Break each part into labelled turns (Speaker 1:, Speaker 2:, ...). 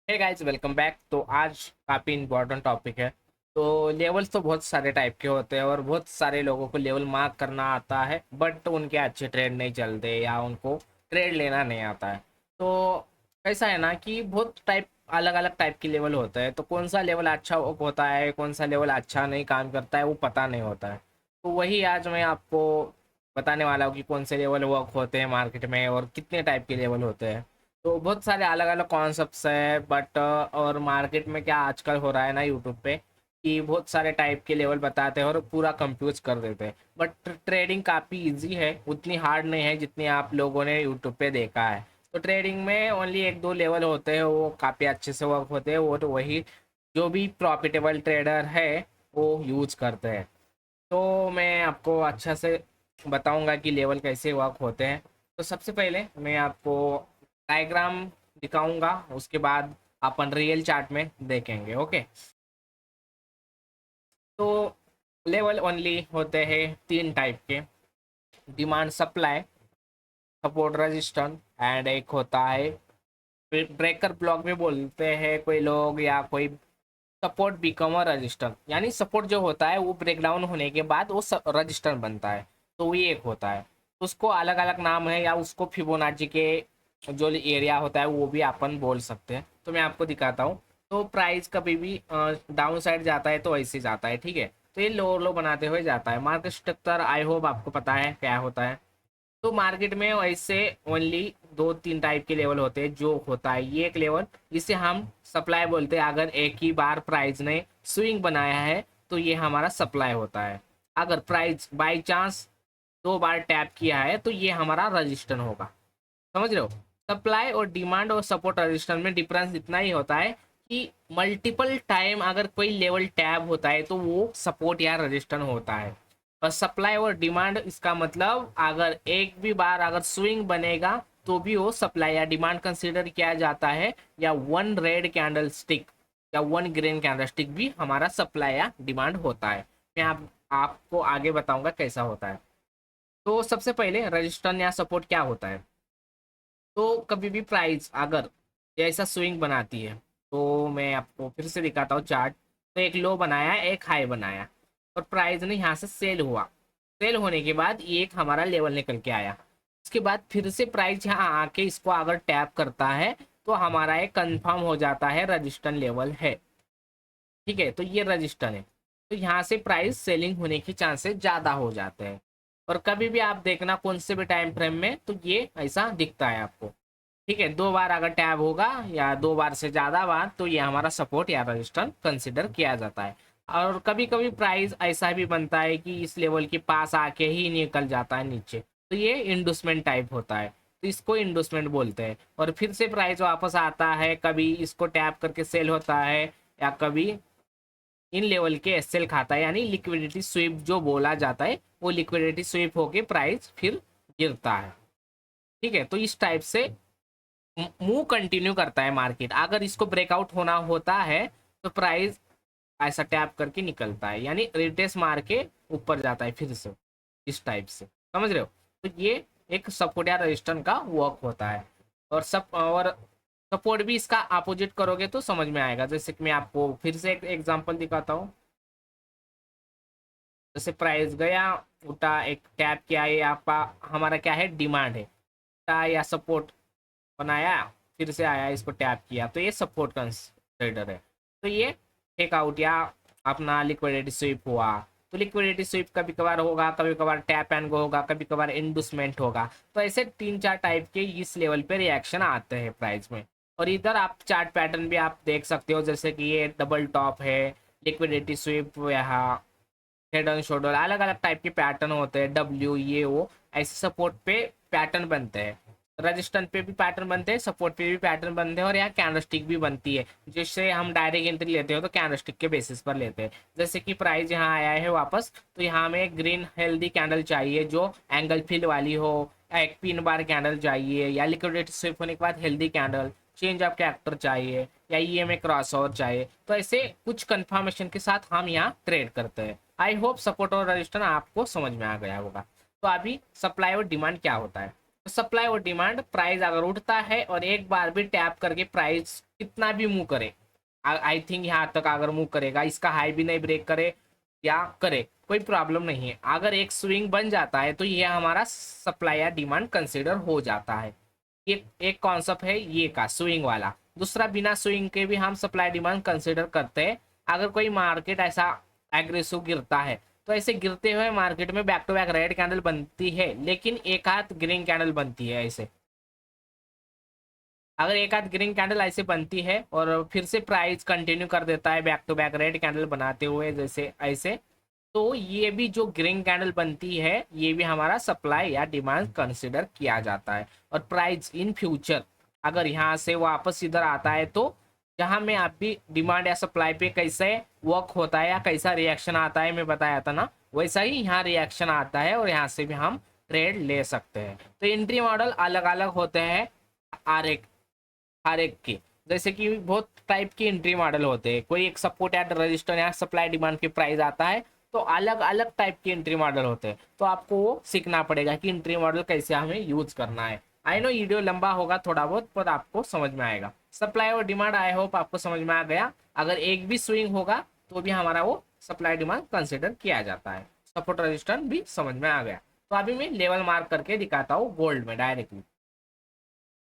Speaker 1: Hey guys, welcome back. तो आज काफ़ी इम्पोर्टेंट टॉपिक है। तो लेवल्स तो बहुत सारे टाइप के होते हैं और बहुत सारे लोगों को लेवल मार्क करना आता है, बट उनके अच्छे ट्रेड नहीं चलते या उनको ट्रेड लेना नहीं आता है। तो कैसा है ना कि बहुत टाइप अलग अलग टाइप के लेवल होते हैं। तो कौन सा लेवल अच्छा होता है, कौन सा लेवल अच्छा नहीं काम करता है, वो पता नहीं होता है। तो वही आज मैं आपको बताने वाला हूँ कि कौन से लेवल वर्क होते हैं मार्केट में और कितने टाइप के लेवल होते हैं। तो बहुत सारे अलग अलग कॉन्सेप्ट्स है, बट और मार्केट में क्या आजकल हो रहा है ना यूट्यूब पे कि बहुत सारे टाइप के लेवल बताते हैं और पूरा कंफ्यूज कर देते हैं। बट ट्रेडिंग काफ़ी इजी है, उतनी हार्ड नहीं है जितनी आप लोगों ने यूट्यूब पे देखा है। तो ट्रेडिंग में ओनली एक दो लेवल होते हैं, वो काफ़ी अच्छे से वर्क होते हैं। वो तो वही जो भी प्रॉफिटेबल ट्रेडर है वो यूज करते हैं। तो मैं आपको अच्छा से बताऊंगा कि लेवल कैसे वर्क होते हैं। तो सबसे पहले मैं आपको डायग्राम दिखाऊंगा, उसके बाद अपन रियल चार्ट में देखेंगे। ओके। तो लेवल ओनली होते हैं तीन टाइप के: demand supply, support resistance and एक होता है ब्रेकर ब्लॉक भी बोलते हैं कोई लोग, या कोई सपोर्ट बिकम अ रजिस्टर। यानी सपोर्ट जो होता है वो ब्रेक डाउन होने के बाद वो रजिस्टर बनता है। तो ये एक होता है। उसको अलग अलग नाम है, या उसको फिबोनाची के जो एरिया होता है वो भी अपन बोल सकते हैं। तो मैं आपको दिखाता हूँ। तो प्राइस कभी भी डाउन साइड जाता है तो ऐसे जाता है, ठीक है। तो ये लो लो बनाते हुए जाता है। मार्केट स्ट्रक्चर आई होप आपको पता है क्या होता है। तो मार्केट में वैसे ओनली दो तीन टाइप के लेवल होते हैं। जो होता है ये एक लेवल, जिसे हम सप्लाई बोलते हैं। अगर एक ही बार प्राइस ने स्विंग बनाया है तो ये हमारा सप्लाई होता है। अगर प्राइस बाय चांस दो बार टैप किया है तो ये हमारा रजिस्टर होगा। समझ रहे हो? सप्लाई और डिमांड और सपोर्ट रजिस्टर में डिफरेंस इतना ही होता है कि मल्टीपल टाइम अगर कोई लेवल टैब होता है तो वो सपोर्ट या रजिस्टर होता है। और सप्लाई और डिमांड, इसका मतलब अगर एक भी बार अगर स्विंग बनेगा तो भी वो सप्लाई या डिमांड कंसीडर किया जाता है। या वन रेड कैंडल स्टिक या वन ग्रीन कैंडल स्टिक भी हमारा सप्लाई या डिमांड होता है। मैं आपको आगे बताऊंगा कैसा होता है। तो सबसे पहले रजिस्टर या सपोर्ट क्या होता है। तो कभी भी प्राइस अगर ऐसा स्विंग बनाती है, तो मैं आपको फिर से दिखाता हूँ चार्ट। तो एक लो बनाया, एक हाई बनाया, और प्राइस ने यहाँ से सेल हुआ। सेल होने के बाद ये एक हमारा लेवल निकल के आया। उसके बाद फिर से प्राइस यहाँ आके इसको अगर टैप करता है तो हमारा एक कंफर्म हो जाता है रजिस्टर लेवल है। ठीक है, तो ये रजिस्टर है। तो यहाँ से प्राइस सेलिंग होने के चांसेस ज़्यादा हो जाते हैं। और कभी भी आप देखना कौन से भी टाइम फ्रेम में, तो ये ऐसा दिखता है आपको। ठीक है, दो बार अगर टैब होगा या दो बार से ज़्यादा बार तो ये हमारा सपोर्ट या रजिस्टर कंसिडर किया जाता है। और कभी कभी प्राइस ऐसा भी बनता है कि इस लेवल के पास आके ही निकल जाता है नीचे, तो ये इंडोसमेंट टाइप होता है। तो इसको इंडोसमेंट बोलते हैं। और फिर से प्राइस वापस आता है, कभी इसको टैप करके सेल होता है, या कभी इन लेवल के एसएल खाता है। यानी लिक्विडिटी स्वीप जो बोला जाता है, वो लिक्विडिटी स्वीप होके प्राइस फिर गिरता है। ठीक है, तो इस टाइप से मूव कंटिन्यू करता है मार्केट। अगर इसको ब्रेकआउट होना होता है तो प्राइस ऐसा टैप करके निकलता है, यानी रिटेस्ट मार के ऊपर जाता है फिर से। इस टाइप से समझ रहे हो? तो ये एक सपोर्ट या रजिस्टर का वर्क होता है। और सपोर्ट भी इसका अपोजिट करोगे तो समझ में आएगा। जैसे कि मैं आपको फिर से एक एग्जांपल दिखाता हूँ। जैसे प्राइस गया, उठा, एक टैप किया, ये आपका हमारा क्या है, डिमांड है। उठा या सपोर्ट बनाया, फिर से आया, इसको टैप किया, तो ये सपोर्ट कंसिडर है। तो ये टेक आउट या अपना लिक्विडिटी स्वीप हुआ। तो लिक्विडिटी स्वीप कभी कभार होगा, कभी कभार टैप एंड गो होगा, कभी कभार इंडूसमेंट होगा। तो ऐसे तीन चार टाइप के इस लेवल पे रिएक्शन आते हैं प्राइस में। और इधर आप चार्ट पैटर्न भी आप देख सकते हो, जैसे कि ये डबल टॉप है, लिक्विडिटी स्वीप, यहाँ हेड एंड शोल्डर, अलग अलग टाइप के पैटर्न होते हैं, डब्ल्यू ये वो। ऐसे सपोर्ट पे पैटर्न बनते हैं, रजिस्टेंस पे भी पैटर्न बनते हैं, सपोर्ट पे भी पैटर्न बनते हैं, और यहाँ कैंडलस्टिक भी बनती है। जिससे हम डायरेक्ट एंट्री लेते हो तो कैंडलस्टिक के बेसिस पर लेते हैं। जैसे कि प्राइस यहाँ आया है वापस, तो यहाँ हमें ग्रीन हेल्दी कैंडल चाहिए जो एंगल फिल वाली हो, या एक पिन बार कैंडल चाहिए, या लिक्विडिटी स्विप होने के बाद healthy candle, change of character चाहिए, या ईएमए क्रॉस ओवर चाहिए। तो ऐसे कुछ कंफर्मेशन के साथ हम यहाँ ट्रेड करते हैं। आई होप सपोर्ट और रजिस्टर आपको समझ में आ गया होगा। तो अभी सप्लाई और डिमांड क्या होता है। सप्लाई और डिमांड, प्राइस अगर उठता है और एक बार भी टैप करके प्राइस कितना भी मूव करे, आई थिंक यहाँ तक अगर मूव करेगा, इसका हाई भी नहीं ब्रेक करे या करे, कोई प्रॉब्लम नहीं है। अगर एक स्विंग बन जाता है तो ये हमारा सप्लाई या डिमांड कंसिडर हो जाता है। ये एक कॉन्सेप्ट है ये का स्विंग वाला। दूसरा, बिना स्विंग के भी हम सप्लाई डिमांड कंसिडर करते हैं। अगर कोई मार्केट ऐसा एग्रेसिव गिरता है तो ऐसे गिरते हुए मार्केट में back to back red candle बनती है, लेकिन एक हाथ ग्रीन कैंडल बनती है ऐसे। अगर एक आध ग्रीन कैंडल ऐसे बनती है और फिर से प्राइस कंटिन्यू कर देता है back to back red candle बनाते हुए जैसे ऐसे, तो ये भी जो ग्रीन कैंडल बनती है ये भी हमारा सप्लाई या डिमांड कंसिडर किया जाता है। और प्राइस इन फ्यूचर अगर यहाँ से वापस इधर आता है तो जहाँ में आप भी डिमांड या सप्लाई पे कैसे वर्क होता है या कैसा रिएक्शन आता है मैं बताया था ना, वैसा ही यहाँ रिएक्शन आता है और यहाँ से भी हम ट्रेड ले सकते हैं। तो एंट्री मॉडल अलग अलग होते हैं हर एक के। जैसे कि बहुत टाइप के एंट्री मॉडल होते हैं, कोई एक सपोर्ट एट रजिस्टर या सप्लाई डिमांड के प्राइस आता है, तो अलग अलग टाइप के एंट्री मॉडल होते हैं। तो आपको वो सीखना पड़ेगा कि एंट्री मॉडल कैसे हमें यूज करना है। आई नो वीडियो लंबा होगा थोड़ा बहुत, पर आपको समझ में आएगा। सप्लाई और डिमांड आई होप आपको समझ में आ गया। अगर एक भी स्विंग होगा तो भी हमारा वो सप्लाई डिमांड कंसिडर किया जाता है। सपोर्ट रजिस्टेंस भी समझ में आ गया। तो अभी मैं लेवल मार्क करके दिखाता हूँ गोल्ड में डायरेक्टली।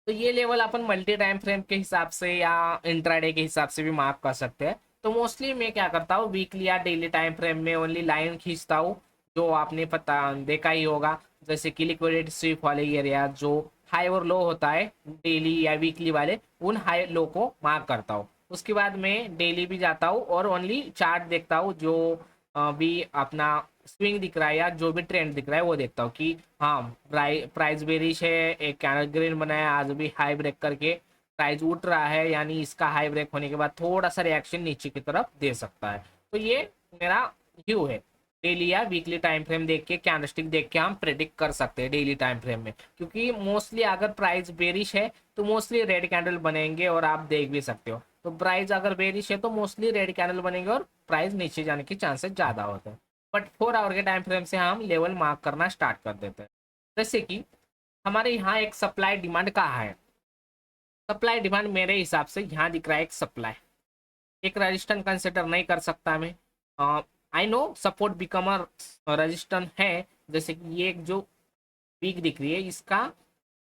Speaker 1: तो ये लेवल अपन मल्टी टाइम फ्रेम के हिसाब से या इंट्राडे के हिसाब से भी मार्क कर सकते हैं। तो मोस्टली मैं क्या करता हूँ, वीकली या डेली टाइम फ्रेम में ओनली लाइन खींचता हूँ, जो आपने पता देखा ही होगा। जैसे कि लिक्विडेट स्वीप वाले एरिया जो हाई और लो होता है डेली या वीकली वाले, उन हाई लो को मार्क करता हूँ। उसके बाद मैं डेली भी जाता हूँ और ओनली चार्ट देखता हूँ, जो भी अपना स्विंग दिख रहा है या जो भी ट्रेंड दिख रहा है वो देखता हूँ कि हाँ प्राइस बेरिश है, एक कैंडल ग्रीन बनाया आज भी हाई ब्रेक करके प्राइस उठ रहा है, यानी इसका हाई ब्रेक होने के बाद थोड़ा सा रिएक्शन नीचे की तरफ दे सकता है। तो ये मेरा व्यू है। डेली या वीकली टाइम फ्रेम देख के कैंडलस्टिक देख के हम प्रेडिक्ट कर सकते हैं डेली टाइम फ्रेम में, क्योंकि मोस्टली अगर प्राइस बेरिश है तो मोस्टली रेड कैंडल बनेंगे और आप देख भी सकते हो। तो प्राइस अगर बेरिश है तो मोस्टली रेड कैंडल बनेंगे और प्राइस नीचे जाने के चांसेस ज़्यादा होते हैं। बट 4 आवर के टाइम फ्रेम से हम लेवल मार्क करना स्टार्ट कर देते हैं। जैसे कि हमारे यहाँ एक सप्लाई डिमांड का है। सप्लाई डिमांड मेरे हिसाब से यहाँ दिख रहा है एक सप्लाई, एक रजिस्टेंस कंसिडर नहीं कर सकता मैं। I know support become a resistance है। जैसे कि ये एक जो वीक दिख रही है इसका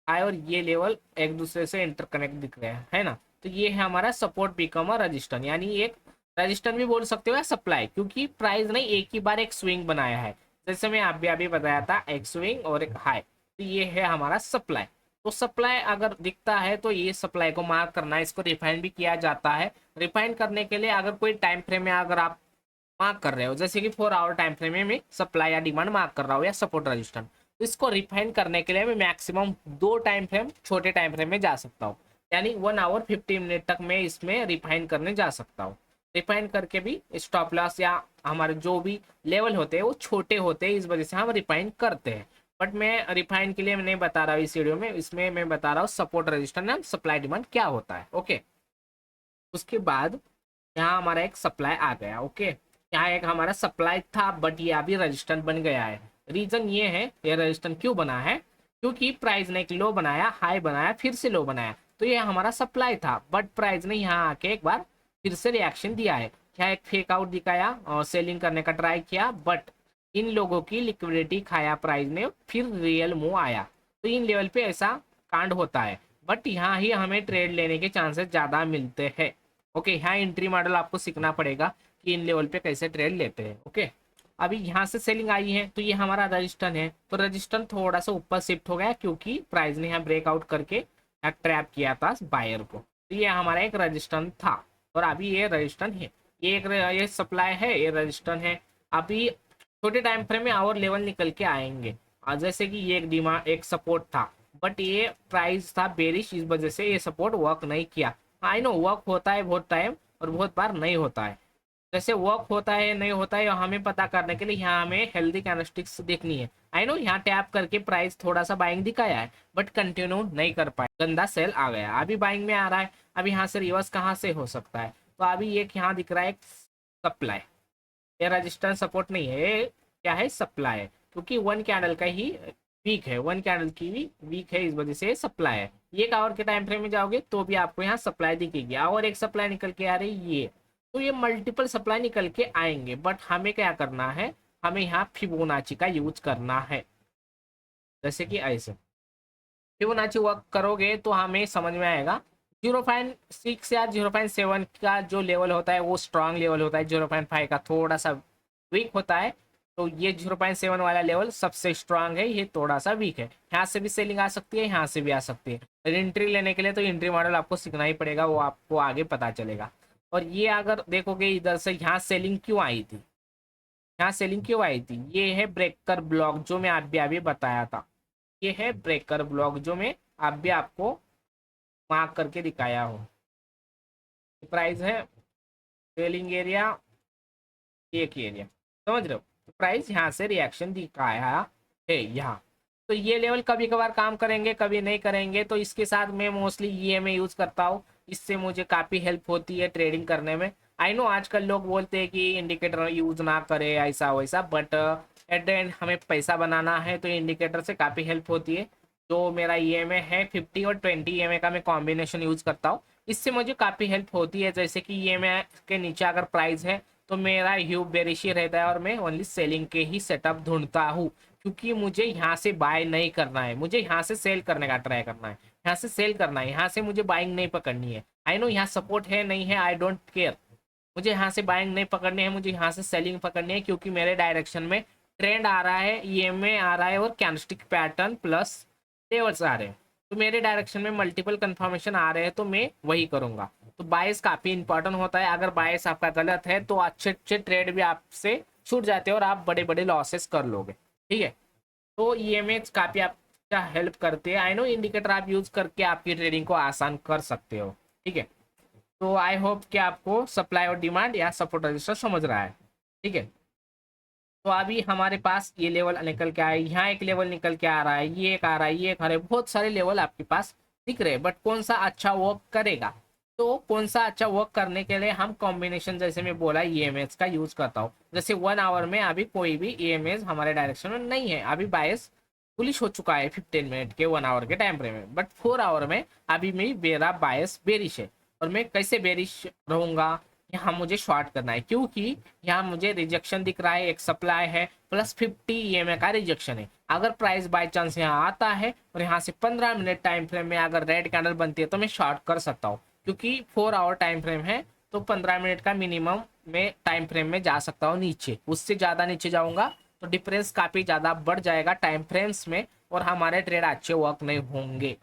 Speaker 1: हाई और ये लेवल एक दूसरे से इंटरकनेक्ट दिख रहे हैं, है ना। तो ये है हमारा सपोर्ट बिकम अ रजिस्टेंस, यानी एक रजिस्टेंस भी बोल सकते हो या सप्लाई, क्योंकि प्राइस ने एक ही बार एक स्विंग बनाया है। जैसे मैं आप भी अभी बताया था, एक स्विंग और एक हाई। तो ये है हमारा सप्लाई। तो सप्लाई अगर दिखता है तो ये सप्लाई को मार्क करना है, इसको रिफाइन भी किया जाता है। रिफाइन करने के लिए अगर कोई टाइम फ्रेम में अगर आप मार्क कर रहे हो, जैसे कि 4 आवर टाइम फ्रेम में मैं सप्लाई या डिमांड मार्क कर रहा हूँ या सपोर्ट रजिस्टेंस, तो इसको रिफाइन करने के लिए मैं मैक्सिमम 2 टाइम फ्रेम छोटे टाइम फ्रेम में जा सकता हूँ, यानी 1 आवर 50 मिनट तक मैं इसमें रिफाइन करने जा सकता हूँ। रिफाइन करके भी स्टॉप लॉस या हमारे जो भी लेवल होते हैं वो छोटे होते हैं, इस वजह से हम रिफाइन करते हैं। बट मैं रिफाइन के लिए मैं नहीं बता रहा हूँ इस वीडियो में, इसमें मैं बता रहा हूँ support resistance and supply demand क्या होता है। ओके, उसके बाद यहाँ हमारा एक सप्लाई आ गया। ओके, यहाँ एक हमारा सप्लाई था बट ये अभी रजिस्टेंस बन गया है। रीजन ये है, ये रजिस्टेंस क्यों बना है, क्योंकि प्राइस ने एक लो बनाया, हाई बनाया, फिर से लो बनाया। तो ये हमारा सप्लाई था, बट प्राइस ने यहाँ आके एक बार फिर से रिएक्शन दिया है। क्या एक फेक आउट दिखाया और सेलिंग करने का ट्राई किया, बट इन लोगों की लिक्विडिटी खाया प्राइस ने, फिर रियल मूव आया। तो इन लेवल पे ऐसा कांड होता है, बट यहाँ ही हमें ट्रेड लेने के चांसेस ज़्यादा मिलते हैं। ओके, यहाँ एंट्री मॉडल आपको सीखना पड़ेगा कि इन लेवल पे कैसे ट्रेड लेते हैं। ओके, अभी यहाँ से सेलिंग आई है तो ये हमारा रजिस्टर है, तो रजिस्टर थोड़ा सा ऊपर शिफ्ट हो गया क्योंकि प्राइस ने यहाँ ब्रेकआउट करके यहाँ ट्रैप किया था बायर को। तो ये हमारा एक रजिस्टर था और अभी ये रजिस्टर है, ये एक ये सप्लाई है, ये रजिस्टर है। अभी छोटे टाइम फ्रेम में और लेवल निकल के आएंगे। जैसे कि ये एक डिमांड एक सपोर्ट था, बट ये प्राइस था बेरिश, इस वजह से ये सपोर्ट वर्क नहीं किया। आई नो वर्क होता है बहुत टाइम और बहुत बार नहीं होता है। जैसे वर्क होता है नहीं होता है हमें पता करने के लिए यहाँ हमें हेल्दी कैंडलस्टिक्स देखनी है। आई नो यहाँ टैप करके प्राइस थोड़ा सा बाइंग दिखाया है बट कंटिन्यू नहीं कर पाए, गंदा सेल आ गया, अभी बाइंग में आ रहा है। अभी यहाँ से रिवर्स कहाँ से हो सकता है, तो अभी एक यहाँ दिख रहा है सप्लाई, ये रजिस्टेंस सपोर्ट नहीं है, ये क्या है सप्लाई है, क्योंकि वन कैंडल का ही वीक है, वन कैंडल की भी वीक है, इस वजह से सप्लाई है। 1 आवर के टाइम फ्रेम में जाओगे तो भी आपको यहाँ सप्लाई दिखेगी, और एक सप्लाई निकल के आ रही है ये। तो ये मल्टीपल सप्लाई निकल के आएंगे, बट हमें क्या करना है, हमें यहाँ फिबोनाची का यूज करना है। जैसे कि ऐसे फिबोनाची वर्क करोगे तो हमें समझ में आएगा। 0.6 या 0.7 का जो लेवल होता है वो स्ट्रांग लेवल होता है, 0.5 का थोड़ा सा वीक होता है। तो ये 0.7 वाला लेवल सबसे स्ट्रांग है, ये थोड़ा सा वीक है। यहाँ से भी सेलिंग आ सकती है, यहाँ से भी आ सकती है। एंट्री लेने के लिए तो एंट्री मॉडल आपको सीखना ही पड़ेगा, वो आपको आगे पता चलेगा। और ये अगर देखोगे इधर से, यहाँ सेलिंग क्यों आई थी, यहाँ सेलिंग क्यों आई थी, ये है ब्रेकर ब्लॉक जो मैं अभी बताया था। ये है ब्रेकर ब्लॉक जो मैं अभी आपको मार्क करके दिखाया हूँ। प्राइस है सेलिंग एरिया, एक एरिया, समझ रहे हो। तो प्राइस यहाँ से रिएक्शन दिखाया है यहाँ। तो ये लेवल कभी कभार काम करेंगे, कभी नहीं करेंगे। तो इसके साथ मैं मोस्टली ईएमए यूज करता हूँ, इससे मुझे काफ़ी हेल्प होती है ट्रेडिंग करने में। आई नो आजकल लोग बोलते हैं कि इंडिकेटर यूज ना करे ऐसा वैसा, बट एट द एंड हमें पैसा बनाना है, तो इंडिकेटर से काफ़ी हेल्प होती है। तो मेरा ईएमए है 50 और 20 ईएमए का मैं कॉम्बिनेशन यूज करता हूँ, इससे मुझे काफ़ी हेल्प होती है। जैसे कि ईएमए के नीचे अगर प्राइस है तो मेरा ह्यू बेरिश ही रहता है, और मैं ओनली सेलिंग के ही सेटअप ढूंढता हूँ, क्योंकि मुझे यहाँ से बाय नहीं करना है, मुझे यहाँ से सेल करने का ट्राई करना है। यहाँ से सेल करना है, यहाँ से मुझे बाइंग नहीं पकड़नी है। आई नो यहाँ सपोर्ट है नहीं है, आई डोंट केयर। मुझे यहाँ से बाइंग नहीं पकड़नी है, मुझे यहाँ से सेलिंग पकड़नी है, क्योंकि मेरे डायरेक्शन में ट्रेंड आ रहा है, ईएमए आ रहा है, और कैंडलस्टिक पैटर्न प्लस लेवल्स आ रहे हैं। तो मेरे डायरेक्शन में मल्टीपल कंफर्मेशन आ रहे हैं, तो मैं वही करूंगा। तो बायस काफी इंपॉर्टेंट होता है, अगर बायस आपका गलत है तो अच्छे अच्छे ट्रेड भी आपसे छूट जाते हैं, और आप बड़े बड़े लॉसेस कर लोगे। ठीक है, तो ईएमए काफी आपका हेल्प करते हैं। आई नो इंडिकेटर आप यूज करके आपकी ट्रेडिंग को आसान कर सकते हो। ठीक है, तो आई होप कि आपको सप्लाई और डिमांड या सपोर्ट रजिस्टर समझ रहा है। ठीक है, तो अभी हमारे पास ये लेवल निकल के आया, यहाँ एक लेवल निकल के आ रहा है, ये एक आ रहा है, ये एक आ रहा है, बहुत सारे लेवल आपके पास दिख रहे हैं। बट कौन सा अच्छा वर्क करेगा, तो कौन सा अच्छा वर्क करने के लिए हम कॉम्बिनेशन, जैसे मैं बोला ईएमएस का यूज करता हूँ। जैसे 1 आवर में अभी कोई भी ईएमएस हमारे डायरेक्शन में नहीं है, अभी बायस बुलिश हो चुका है 15 मिनट के 1 आवर के टाइम फ्रेम में। बट 4 आवर में अभी मेरा बायस बेरिश है, और मैं कैसे बेरिश रहूंगा, यहाँ मुझे शॉर्ट करना है, क्योंकि यहाँ मुझे रिजेक्शन दिख रहा है, एक सप्लाई है प्लस 50 ईएमए का रिजेक्शन है। अगर प्राइस बाय चांस यहाँ आता है और यहाँ से 15 मिनट टाइम फ्रेम में अगर रेड कैंडल बनती है तो मैं शॉर्ट कर सकता हूँ, क्योंकि 4 आवर टाइम फ्रेम है। तो 15 मिनट का मिनिमम में टाइम फ्रेम में जा सकता हूँ नीचे, उससे ज़्यादा नीचे जाऊँगा तो डिफरेंस काफ़ी ज़्यादा बढ़ जाएगा टाइम फ्रेम्स में, और हमारे ट्रेड अच्छे वर्क नहीं होंगे।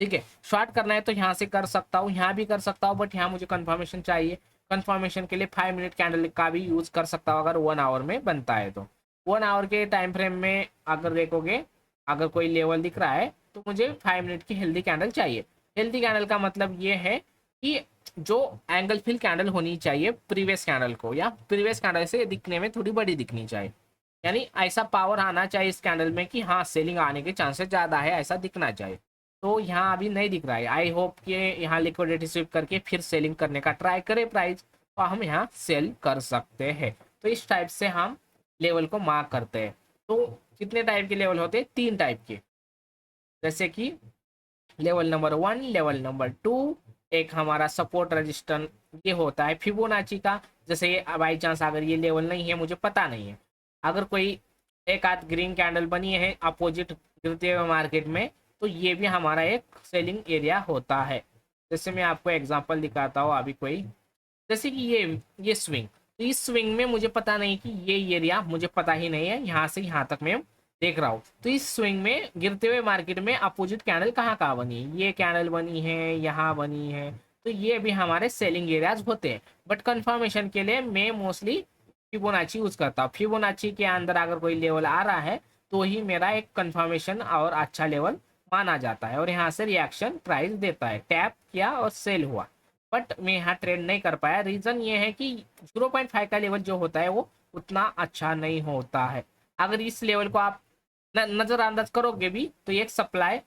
Speaker 1: ठीक है, शॉर्ट करना है तो यहाँ से कर सकता हूँ, यहाँ भी कर सकता हूँ, बट यहाँ मुझे कंफर्मेशन चाहिए। कंफर्मेशन के लिए 5 मिनट कैंडल का भी यूज कर सकता हूँ अगर 1 आवर में बनता है तो। 1 आवर के टाइम फ्रेम में अगर देखोगे, अगर कोई लेवल दिख रहा है तो मुझे 5 मिनट की हेल्दी कैंडल चाहिए। हेल्दी कैंडल का मतलब ये है कि जो एंगल फिल कैंडल होनी चाहिए प्रीवियस कैंडल को, या प्रीवियस कैंडल से दिखने में थोड़ी बड़ी दिखनी चाहिए, यानी ऐसा पावर आना चाहिए इस कैंडल में कि हाँ सेलिंग आने के चांसेस ज़्यादा है, ऐसा दिखना चाहिए। तो यहाँ अभी नहीं दिख रहा है। आई होप कि यहाँ लिक्विडिटी स्विप करके फिर सेलिंग करने का ट्राई करें प्राइस, तो हम यहाँ सेल कर सकते हैं। तो इस टाइप से हम लेवल को मार्क करते हैं। तो कितने टाइप के लेवल होते हैं, 3 टाइप के, जैसे कि लेवल नंबर 1, लेवल नंबर 2, एक हमारा सपोर्ट रजिस्टर ये होता है फिबोनाची का। जैसे ये बाई चांस अगर ये लेवल नहीं है, मुझे पता नहीं है, अगर कोई एक आध ग्रीन कैंडल बनी है अपोजिट गिरते हुए मार्केट में, तो ये भी हमारा एक सेलिंग एरिया होता है। जैसे मैं आपको एग्जांपल दिखाता हूँ अभी कोई, जैसे कि ये स्विंग, तो इस स्विंग में मुझे पता नहीं कि ये एरिया मुझे पता ही नहीं है, यहाँ से यहाँ तक मैं देख रहा हूँ। तो इस स्विंग में गिरते हुए मार्केट में अपोजिट कैंडल कहाँ कहाँ बनी है, ये कैंडल बनी है, यहाँ बनी है, तो ये भी हमारे सेलिंग एरियाज होते हैं। बट कंफर्मेशन के लिए मैं मोस्टली फिबोनाची यूज करता हूँ। फिबोनाची के अंदर अगर कोई लेवल आ रहा है तो ही मेरा एक कंफर्मेशन और अच्छा लेवल माना जाता है, और यहाँ से रिएक्शन प्राइस देता है, टैप किया और सेल हुआ। बट मैं यहाँ ट्रेड नहीं कर पाया, रीजन ये है कि 0.5 का लेवल जो होता है वो उतना अच्छा नहीं होता है। अगर इस लेवल को आप नजरअंदाज करोगे भी तो एक supply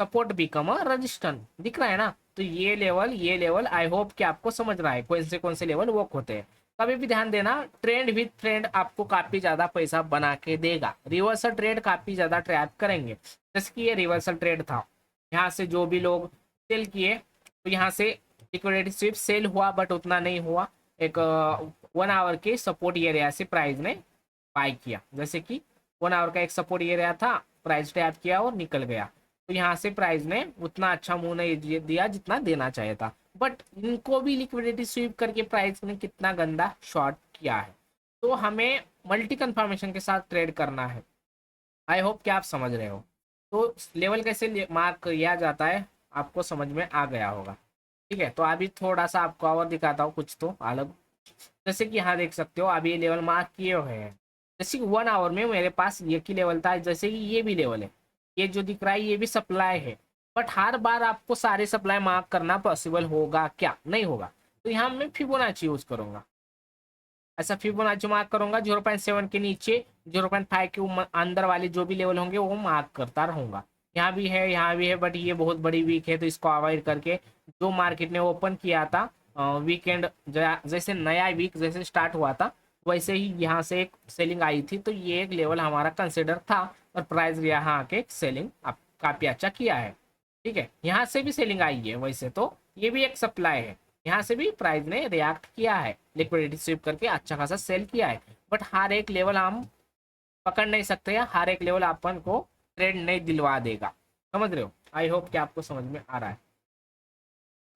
Speaker 1: support become a resistance दिख रहा है ना। तो ये लेवल आई होप कि आपको समझ रहा है कौन से लेवल वर्क होते हैं। कभी भी ध्यान देना, ट्रेंड विद ट्रेंड आपको काफी ज्यादा पैसा बना के देगा। रिवर्सल ट्रेड काफी ज्यादा ट्रैप करेंगे, जैसे कि ये रिवर्सल ट्रेड था, यहाँ से जो भी लोग सेल किए तो यहाँ से लिक्विडिटी स्वीप सेल हुआ बट उतना नहीं हुआ। एक 1 आवर के सपोर्ट एरिया से प्राइस ने बाय किया, जैसे कि 1 आवर का एक सपोर्ट एरिया था, प्राइस टैप किया और निकल गया। तो यहाँ से प्राइस ने उतना अच्छा मुंह नहीं दिया जितना देना चाहिए था, बट इनको भी लिक्विडिटी स्वीप करके प्राइस ने कितना गंदा शॉर्ट किया है। तो हमें मल्टी कंफर्मेशन के साथ ट्रेड करना है। आई होप कि आप समझ रहे हो। तो लेवल कैसे मार्क किया जाता है आपको समझ में आ गया होगा। ठीक है, तो अभी थोड़ा सा आपको और दिखाता हूँ कुछ तो अलग। जैसे कि यहाँ देख सकते हो अभी ये लेवल मार्क किए हुए हैं। जैसे कि 1 आवर में मेरे पास ये की लेवल था, जैसे कि ये भी लेवल है, ये जो दिख रहा है ये भी सप्लाई है। बट हर बार आपको सारे सप्लाई मार्क करना पॉसिबल होगा क्या? नहीं होगा। तो यहाँ मैं फिबोनाची यूज करूंगा। ऐसा फिबोनाची मार्क करूंगा 0.7 के नीचे 0.5 के अंदर वाले जो भी लेवल होंगे वो मार्क करता रहूंगा। यहाँ भी है, यहाँ भी है, बट ये बहुत बड़ी वीक है तो इसको अवॉइड करके जो मार्केट ने ओपन किया था वीकेंड, जैसे नया वीक जैसे स्टार्ट हुआ था वैसे ही यहाँ से एक सेलिंग आई थी, तो ये एक लेवल हमारा कंसिडर था और प्राइस यहाँ आके सेलिंग काफी अच्छा किया है। ठीक है, यहाँ से भी सेलिंग आई है, वैसे तो ये भी एक सप्लाई है, यहाँ से भी प्राइस ने रिएक्ट किया है, लिक्विडिटी स्वीप करके अच्छा खासा सेल किया है। बट हर एक लेवल हम पकड़ नहीं सकते हैं, हर एक लेवल अपन को ट्रेड नहीं दिलवा देगा। समझ रहे हो? आई होप कि आपको समझ में आ रहा है।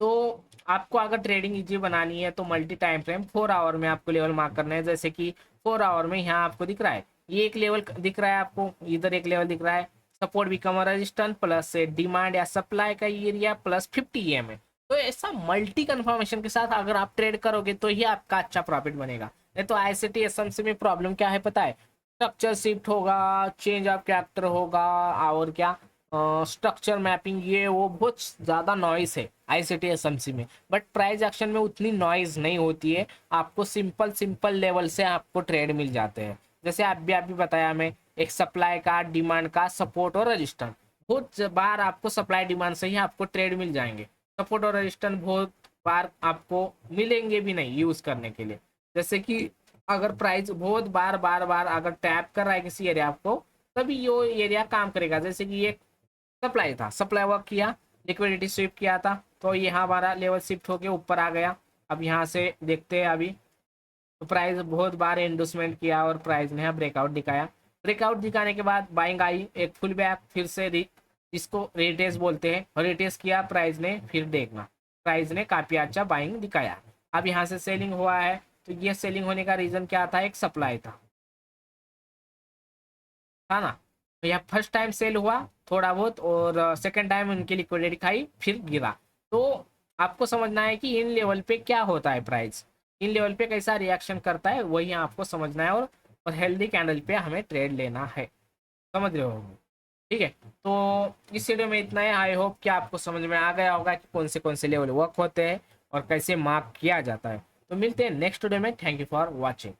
Speaker 1: तो आपको अगर ट्रेडिंग इजी बनानी है तो मल्टी टाइम फ्रेम 4 आवर में आपको लेवल मार्क करना है। जैसे कि 4 आवर में यहाँ आपको दिख रहा है, ये एक लेवल दिख रहा है आपको, इधर एक लेवल दिख रहा है, support become resistance plus demand या सप्लाई का एरिया प्लस 50 EMA। तो ऐसा मल्टी कंफर्मेशन के साथ अगर आप ट्रेड करोगे तो ही आपका अच्छा प्रॉफिट बनेगा। नहीं तो ICT SMC में प्रॉब्लम क्या है पता है? स्ट्रक्चर शिफ्ट होगा, चेंज ऑफ कैरेक्टर होगा, और क्या स्ट्रक्चर मैपिंग, ये वो बहुत ज़्यादा नॉइस है ICT SMC में। बट प्राइस एक्शन में उतनी नॉइज नहीं होती है, आपको सिंपल सिंपल लेवल से आपको ट्रेड मिल जाते हैं। जैसे आप भी बताया मैं, एक सप्लाई का, डिमांड का, सपोर्ट और रजिस्टेंस, बहुत बार आपको सप्लाई डिमांड से ही आपको ट्रेड मिल जाएंगे। सपोर्ट और रजिस्टेंस बहुत बार आपको मिलेंगे भी नहीं यूज करने के लिए। जैसे कि अगर प्राइस बहुत बार बार बार अगर टैप कर रहा है किसी एरिया आपको, तभी ये एरिया काम करेगा। जैसे कि ये सप्लाई था, सप्लाई वर्क किया, लिक्विडिटी स्वीप किया था, तो यहाँ हमारा लेवल शिफ्ट होके ऊपर आ गया। अब यहाँ से देखते हैं अभी, तो प्राइस बहुत बार इंडोसमेंट किया और प्राइस ने ब्रेकआउट दिखाया। ब्रेकआउट दिखाने के बाद बाइंग आई, एक फुल बैक, फिर से इसको रिटेस्ट बोलते हैं, और रिटेस्ट किया प्राइस ने, फिर देखना प्राइस ने काफी अच्छा बाइंग दिखाया। अब यहाँ से सेलिंग हुआ है, तो ये सेलिंग होने का रीजन क्या था? एक सप्लाई था ना। तो यह फर्स्ट टाइम सेल हुआ थोड़ा बहुत, और सेकंड टाइम उनकी लिक्विडिटी खाई फिर गिरा। तो आपको समझना है कि इन लेवल पे क्या होता है, प्राइस इन लेवल पे कैसा रिएक्शन करता है, वही आपको समझना है। और हेल्दी कैंडल पे हमें ट्रेड लेना है। समझ रहे हो? ठीक है, तो इस वीडियो में इतना है। आई होप कि आपको समझ में आ गया होगा कि कौन से लेवल वर्क होते हैं और कैसे मार्क किया जाता है। तो मिलते हैं नेक्स्ट वीडियो में। Thank you for watching.